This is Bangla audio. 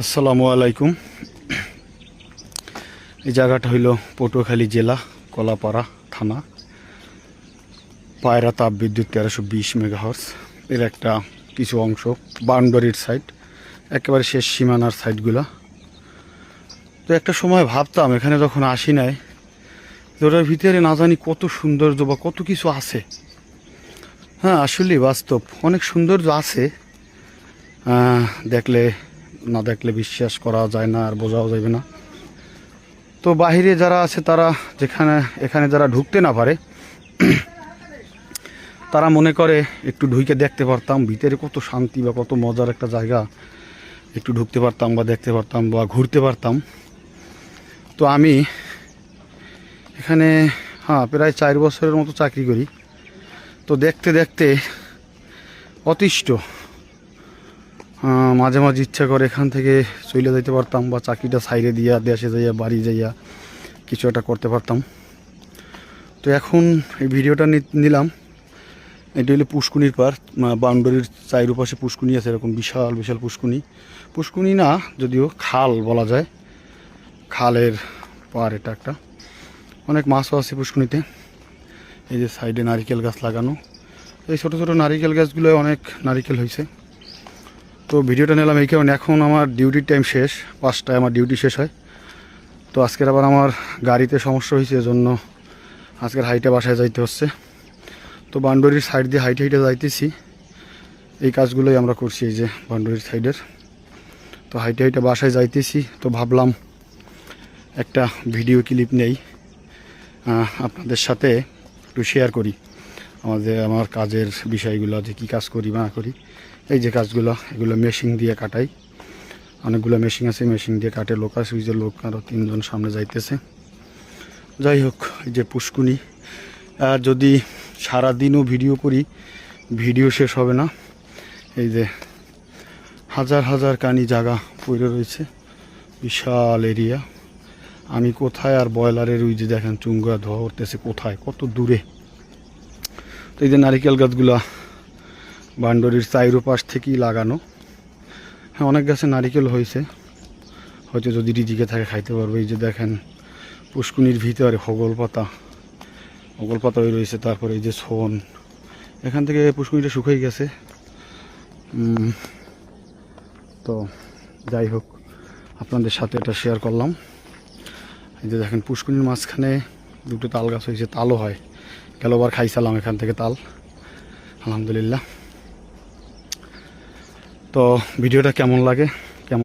আসসালামু আলাইকুম। এই জায়গাটা হইল পটুয়াখালী জেলা কলাপাড়া থানা, পায়রা তাপবিদ্যুৎ 1320 মেগাহার্জ এর একটা কিছু অংশ, বাউন্ডারির সাইড, একেবারে শেষ সীমানার সাইডগুলা। তো একটা সময় ভাবতাম এখানে যখন আসি নাই, ওটার ভিতরে না জানি কত সৌন্দর্য বা কত কিছু আছে। হ্যাঁ, আসলে বাস্তব অনেক সৌন্দর্য আছে, দেখলে না দেখলে বিশ্বাস করা যায় না, আর বোঝাও যাবে না। তো বাহিরে যারা আছে তারা এখানে যারা ঢুকতে না পারে তারা মনে করে একটু ঢুকে দেখতে পারতাম ভিতরে কত শান্তি বা কত মজার একটা জায়গা, একটু ঢুকতে পারতাম বা দেখতে পারতাম বা ঘুরতে পারতাম। তো আমি এখানে প্রায় 4 বছরের মতো চাকরি করি। তো দেখতে দেখতে অতিষ্ঠ, মাঝে মাঝে ইচ্ছা করে এখান থেকে চলে যেতে পারতাম বা চাকরিটা সাইডে দিয়া দেশে যাইয়া বাড়ি যাইয়া কিছু একটা করতে পারতাম। তো এখন এই ভিডিওটা নিলাম। এটা হলো পুষ্কুনির পার, বাউন্ডারির চারিপাশে পুষ্কুনি আছে, এরকম বিশাল বিশাল পুষ্কুনি না, যদিও খাল বলা যায়, খালের পার এটা একটা। অনেক মাছও আছে পুষ্কুনিতে। এই যে সাইডে নারিকেল গাছ লাগানো, এই ছোটো ছোটো নারিকেল গাছগুলো অনেক নারিকেল হয়েছে। তো ভিডিওটা নিলাম এই কারণে, এখন আমার ডিউটির টাইম শেষ, 5টায় আমার ডিউটি শেষ হয়। তো আজকের আবার আমার গাড়িতে সমস্যা হয়েছে, এজন্য আজকের হাইটে বাসায় যাইতে হচ্ছে। তো বাউন্ডারির সাইড দিয়ে হাইটে যাইতেছি, এই কাজগুলোই আমরা করছি, এই যে বাউন্ডারির সাইডের। তো হাইটে বাসায় যাইতেছি, তো ভাবলাম একটা ভিডিও ক্লিপ নেই, আপনাদের সাথে একটু শেয়ার করি আমার কাজের বিষয়গুলো, যে কী কাজ করি বা না করি। এই যে কাজগুলো, এগুলো মেশিন দিয়ে কাটাই, অনেকগুলো মেশিন আছে, মেশিন দিয়ে কাটে। লোক আছে, ওই যে লোক আরও 3 জন সামনে যাইতেছে। যাই হোক, এই যে পুষ্কুনি, আর যদি সারাদিনও ভিডিও করি ভিডিও শেষ হবে না। এই যে হাজার হাজার কানি জায়গা পড়ে রয়েছে, বিশাল এরিয়া। আমি কোথায়, আর ব্রয়লারের ওই যে দেখেন চুঙ্গা ধোয়া উঠতেছে কোথায়, কত দূরে। তো এই যে নারিকেল গাছগুলা বাউন্ডারির চারিপাশ থেকেই লাগানো। হ্যাঁ, অনেক গাছে নারিকেল হয়েছে, হয়তো যদি রিজিকে থাকে খাইতে পারবো। এই যে দেখেন পুষ্কুনির ভিতরে হগল পাতা ওই রয়েছে। তারপরে এই যে ছন, এখান থেকে পুষ্কুনিটা শুকিয়ে গেছে। তো যাই হোক, আপনাদের সাথে এটা শেয়ার করলাম। এই যে দেখেন পুষ্কুনির মাঝখানে 2টো তাল গাছ হয়েছে, তালও হয়। গেলবার খাইছিলাম এখান থেকে তাল, আলহামদুলিল্লাহ। তো ভিডিওটা কেমন লাগে